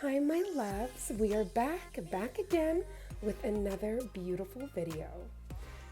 Hi my loves, we are back again with another beautiful video.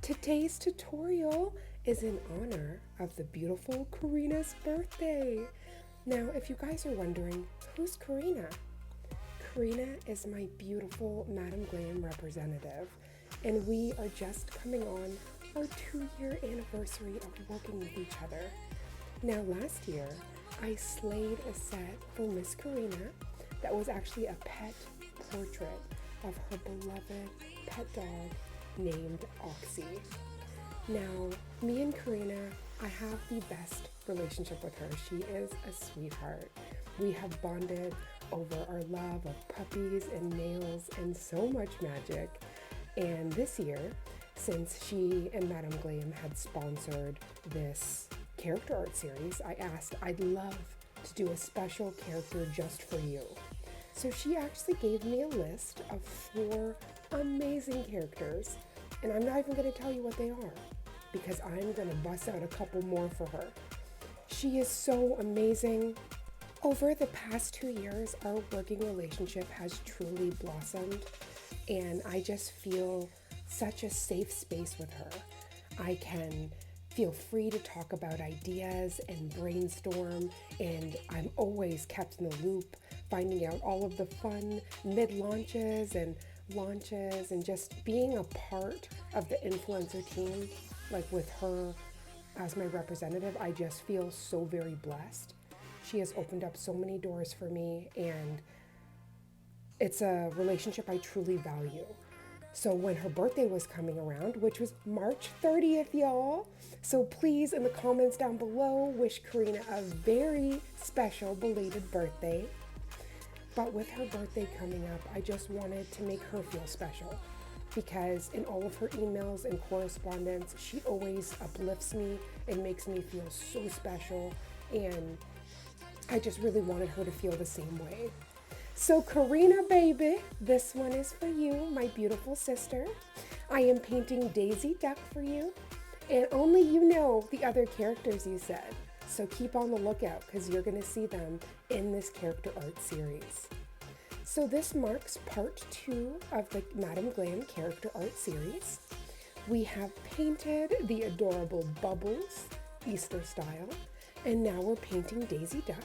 Today's tutorial is in honor of the beautiful Carina's birthday. Now, if you guys are wondering, who's Carina? Carina is my beautiful Madam Glam representative, and we are just coming on our 2-year anniversary of working with each other. Now, last year, I slayed a set for Miss Carina that was actually a pet portrait of her beloved pet dog named Oxy. Now, me and Carina, I have the best relationship with her. She is a sweetheart. We have bonded over our love of puppies and nails and so much magic. And this year, since she and Madam Glam had sponsored this character art series, I asked, I'd love to do a special character just for you. So she actually gave me a list of 4 amazing characters, and I'm not even going to tell you what they are because I'm going to bust out a couple more for her. She is so amazing. Over the past 2 years, our working relationship has truly blossomed, and I just feel such a safe space with her. I can feel free to talk about ideas and brainstorm, and I'm always kept in the loop, finding out all of the fun mid-launches and launches, and just being a part of the influencer team, like with her as my representative. I just feel so very blessed. She has opened up so many doors for me, and it's a relationship I truly value. So when her birthday was coming around, which was March 30th, y'all, so please, in the comments down below, wish Carina a very special belated birthday. But with her birthday coming up, I just wanted to make her feel special, because in all of her emails and correspondence, she always uplifts me and makes me feel so special, and I just really wanted her to feel the same way. So Carina, baby, this one is for you, my beautiful sister. I am painting Daisy Duck for you, and only you know the other characters you said. So keep on the lookout because you're going to see them in this character art series. So this marks part 2 of the Madam Glam character art series. We have painted the adorable Bubbles, Easter style, and now we're painting Daisy Duck.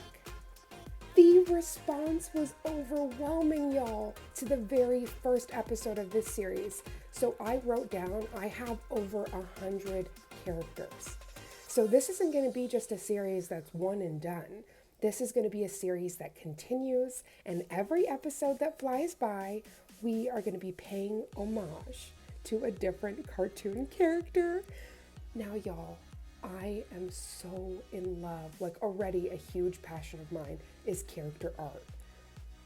The response was overwhelming, y'all, to the very first episode of this series. So I wrote down, I have over 100 characters. So this isn't going to be just a series that's one and done. This is going to be a series that continues, and every episode that flies by, we are going to be paying homage to a different cartoon character. Now, y'all, I am so in love, like already a huge passion of mine is character art.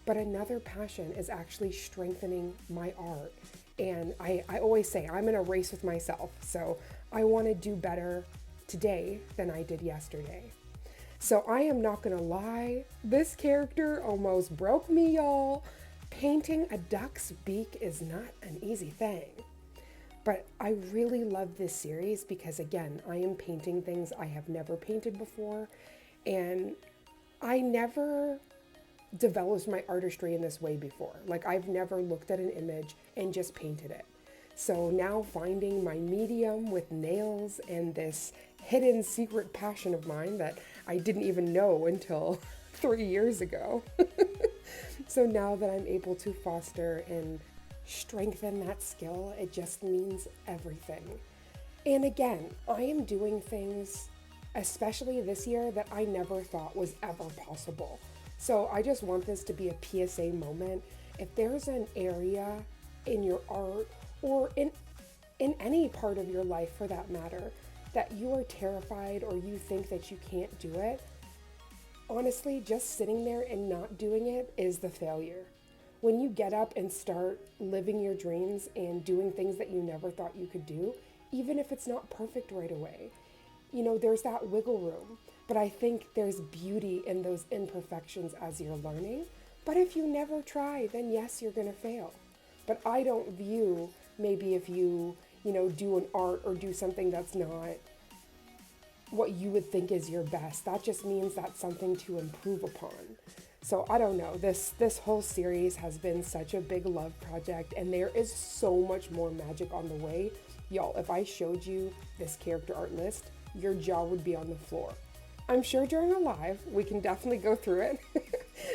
But another passion is actually strengthening my art. And I always say I'm in a race with myself. So I want to do better today than I did yesterday. So I am not going to lie, this character almost broke me, y'all. Painting a duck's beak is not an easy thing. But I really love this series because, again, I am painting things I have never painted before, and I never developed my artistry in this way before. Like, I've never looked at an image and just painted it. So now finding my medium with nails and this hidden secret passion of mine that I didn't even know until 3 years ago. So now that I'm able to foster and strengthen that skill, it just means everything. And again, I am doing things, especially this year, that I never thought was ever possible. So I just want this to be a PSA moment. If there's an area in your art or in any part of your life for that matter, that you are terrified or you think that you can't do it, honestly, just sitting there and not doing it is the failure. When you get up and start living your dreams and doing things that you never thought you could do, even if it's not perfect right away, you know, there's that wiggle room. But I think there's beauty in those imperfections as you're learning. But if you never try, then yes, you're going to fail. But I don't view maybe if you do an art or do something that's not what you would think is your best. That just means that's something to improve upon. So I don't know. This whole series has been such a big love project, and there is so much more magic on the way. Y'all, if I showed you this character art list, your jaw would be on the floor. I'm sure during a live, we can definitely go through it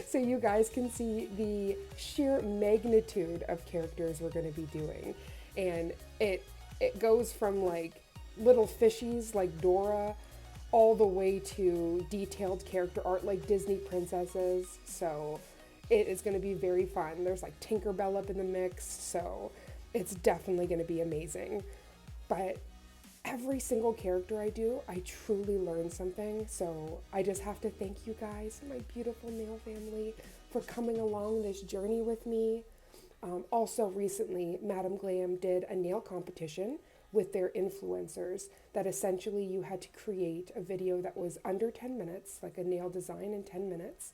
so you guys can see the sheer magnitude of characters we're going to be doing. And it goes from like little fishies like Dora all the way to detailed character art like Disney princesses. So it is going to be very fun. There's like Tinkerbell up in the mix, so it's definitely going to be amazing. But every single character I do, I truly learn something. So I just have to thank you guys, my beautiful nail family, for coming along this journey with me. Also recently, Madam Glam did a nail competition with their influencers that essentially you had to create a video that was under 10 minutes, like a nail design in 10 minutes,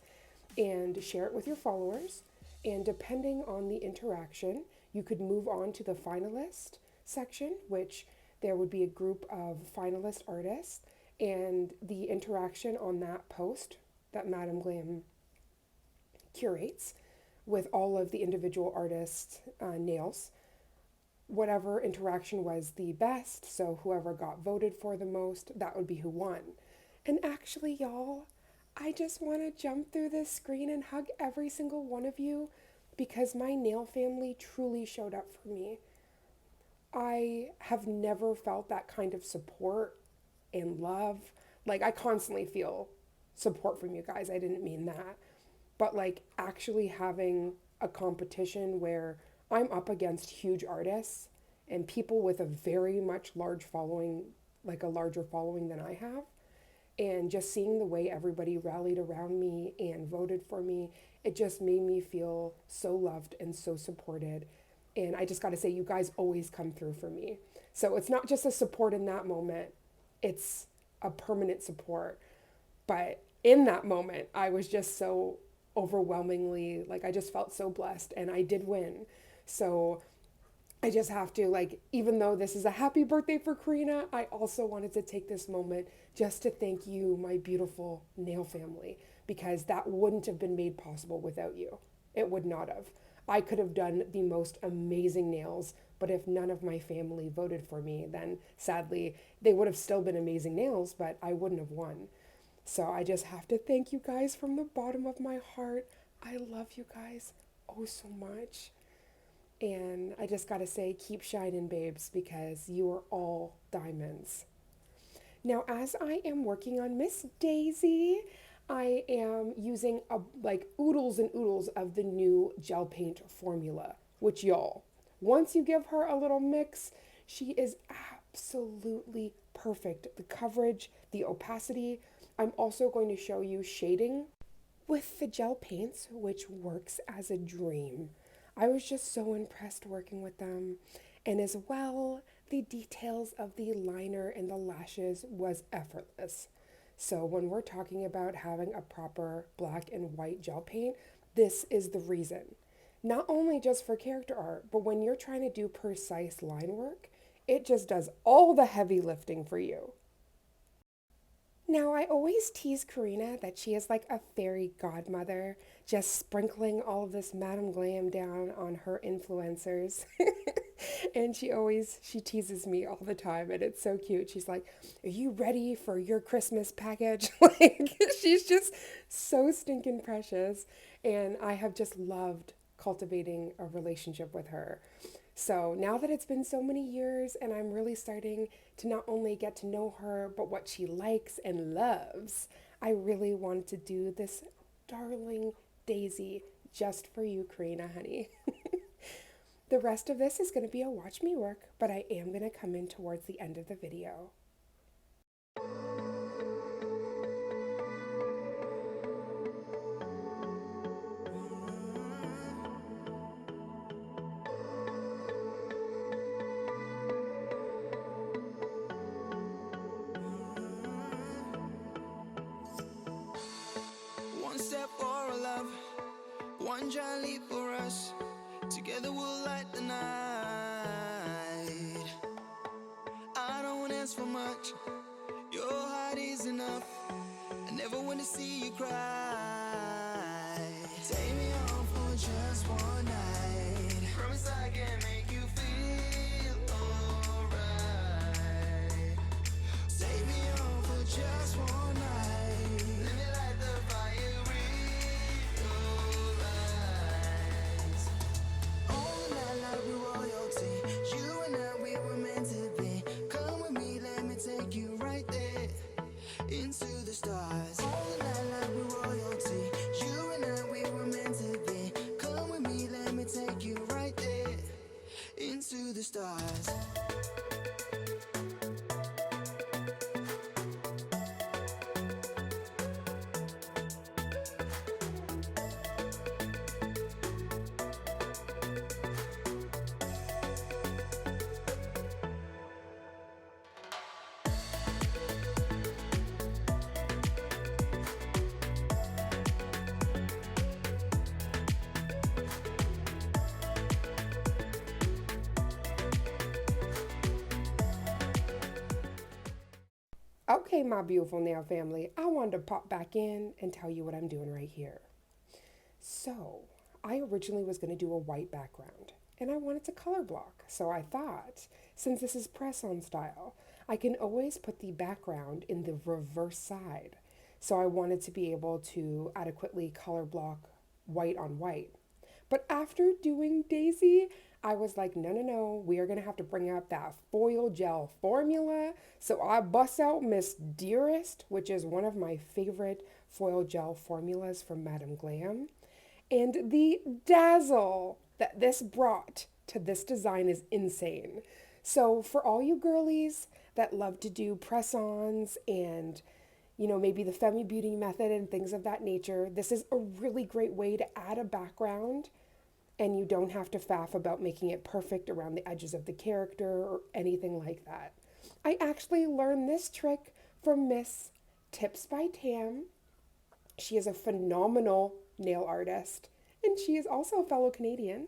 and share it with your followers. And depending on the interaction, you could move on to the finalist section, which there would be a group of finalist artists, and the interaction on that post that Madam Glam curates with all of the individual artists' nails, whatever interaction was the best, so whoever got voted for the most, that would be who won. And actually, y'all, I just want to jump through this screen and hug every single one of you because my nail family truly showed up for me. I have never felt that kind of support and love. Like, I constantly feel support from you guys. I didn't mean that. But, like, actually having a competition where I'm up against huge artists and people with a very much large following, like a larger following than I have, and just seeing the way everybody rallied around me and voted for me, it just made me feel so loved and so supported. And I just got to say, you guys always come through for me. So it's not just a support in that moment, it's a permanent support. But in that moment, I was just so overwhelmingly, like, I just felt so blessed and I did win. So I just have to, like, even though this is a happy birthday for Carina, I also wanted to take this moment just to thank you, my beautiful nail family, because that wouldn't have been made possible without you. It would not have. I could have done the most amazing nails, but if none of my family voted for me, then sadly, they would have still been amazing nails, but I wouldn't have won. So I just have to thank you guys from the bottom of my heart. I love you guys oh so much. And I just gotta say, keep shining, babes, because you are all diamonds. Now, as I am working on Miss Daisy, I am using like oodles and oodles of the new gel paint formula, which y'all, once you give her a little mix, she is absolutely perfect. The coverage, the opacity. I'm also going to show you shading with the gel paints, which works as a dream. I was just so impressed working with them. And as well, the details of the liner and the lashes was effortless. So when we're talking about having a proper black and white gel paint, this is the reason. Not only just for character art, but when you're trying to do precise line work, it just does all the heavy lifting for you. Now, I always tease Carina that she is like a fairy godmother, just sprinkling all of this Madam Glam down on her influencers. And she teases me all the time, and it's so cute. She's like, "Are you ready for your Christmas package?" Like, she's just so stinking precious, and I have just loved cultivating a relationship with her. So now that it's been so many years and I'm really starting to not only get to know her, but what she likes and loves, I really wanted to do this darling Daisy just for you, Carina, honey. The rest of this is going to be a watch me work, but I am going to come in towards the end of the video. One step for our love, one giant leap for us. Together we'll light the night. I don't ask for much, your heart is enough. I never want to see you cry. Take me home for just one night. Promise I can make you feel alright. Take me home for just one night. Let me light the fire in your eyes. All night like we royalty. You and I, we were meant to be. Come with me, let me take you right there into the stars. All night like we royalty. You and I, we were meant to be. Come with me, let me take you right there into the stars. Okay, my beautiful nail family, I wanted to pop back in and tell you what I'm doing right here. So, I originally was going to do a white background and I wanted to color block. So I thought, since this is press-on style, I can always put the background in the reverse side. So I wanted to be able to adequately color block white on white. But after doing Daisy, I was like, no, no, no, we are going to have to bring up that foil gel formula. So I bust out Miss Dearest, which is one of my favorite foil gel formulas from Madam Glam. And the dazzle that this brought to this design is insane. So for all you girlies that love to do press-ons and maybe the Femi Beauty method and things of that nature, this is a really great way to add a background and you don't have to faff about making it perfect around the edges of the character or anything like that. I actually learned this trick from Miss Tips by Tam. She is a phenomenal nail artist and she is also a fellow Canadian.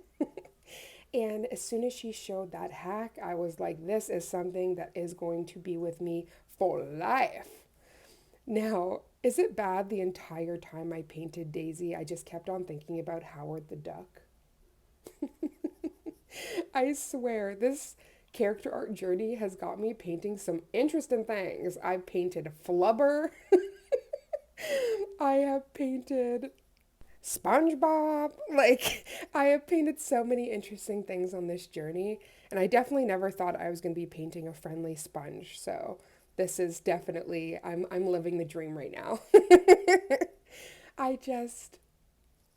And as soon as she showed that hack, I was like, this is something that is going to be with me for life. Now, is it bad the entire time I painted Daisy, I just kept on thinking about Howard the Duck? I swear, this character art journey has got me painting some interesting things. I've painted Flubber. I have painted SpongeBob. Like, I have painted so many interesting things on this journey, and I definitely never thought I was going to be painting a friendly sponge. So, this is definitely, I'm living the dream right now. I just,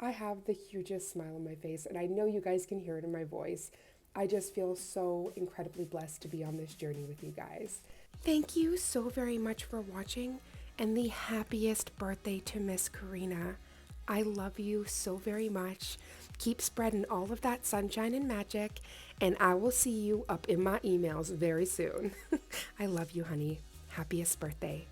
I have the hugest smile on my face, and I know you guys can hear it in my voice. I just feel so incredibly blessed to be on this journey with you guys. Thank you so very much for watching, and the happiest birthday to Miss Carina. I love you so very much. Keep spreading all of that sunshine and magic, and I will see you up in my emails very soon. I love you, honey. Happiest birthday.